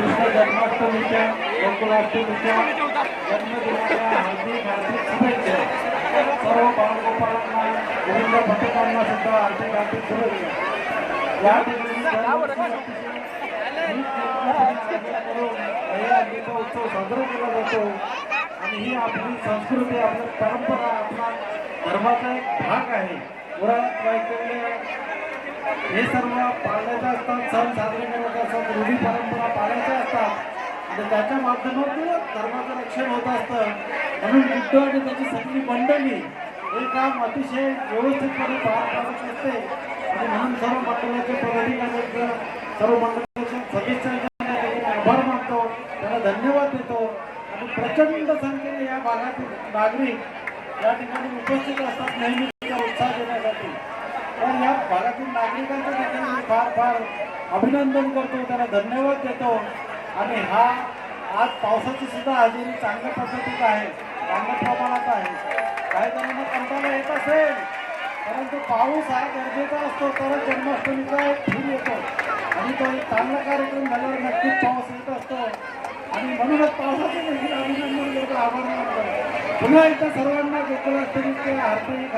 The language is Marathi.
कृष्ण जन्माष्टमीच्या गोकुळाष्टमीच्या जन्मदिनाच्या हार्दिक हार्दिक शुभेच्छा. सर्व बाळगोपाळांना गोविंद भटकांना सुद्धा हार्दिक हार्दिक शुभेच्छा. या ठिकाणी उत्सव साजरा केला जातो आणि ही आपली संस्कृती, आपली परंपरा, आपला धर्माचा एक भाग आहे. पुराणात ऐकलेले हे सर्व पाळण्याचे असतात, सण साजरे करायचे असतात, रूढी परंपरा पाळायच्या असतात आणि त्याच्या माध्यमातून धर्माचं रक्षण होत असतं. म्हणून बुद्ध आणि त्याची सगळी मंडळी हे काम अतिशय व्यवस्थितपणे पार पाडत असते आणि म्हणून सर्व मंडळाचे पदाधिकारी, सर्व मंडळाच्या सदस्यांचे आभार मानतो, त्यांना धन्यवाद देतो. आणि प्रचंड संख्येने या भागातील नागरिक या ठिकाणी उपस्थित असतात नेहमीचा उत्साह देण्यासाठी. तर या भागातील नागरिकांचं देखील मी फार फार अभिनंदन करतो, त्यांना धन्यवाद देतो. आणि हा आज पावसाची सुद्धा हजेरी चांगल्या पद्धतीत आहे, चांगल्या प्रमाणात आहे. काही जणांना कंटाळा येत असेल, परंतु पाऊस हा गरजेचा असतो तरच जन्माष्टमीचा एक फूल येतो आणि तो एक चांगला कार्यक्रम झाल्यावर नक्कीच पाऊस येत असतो. आणि म्हणूनच पावसाचे देखील अभिनंदन करतो, आभार मानतो. पुन्हा एकदा सर्वांना गोकुळाष्टमीचे हार्दिक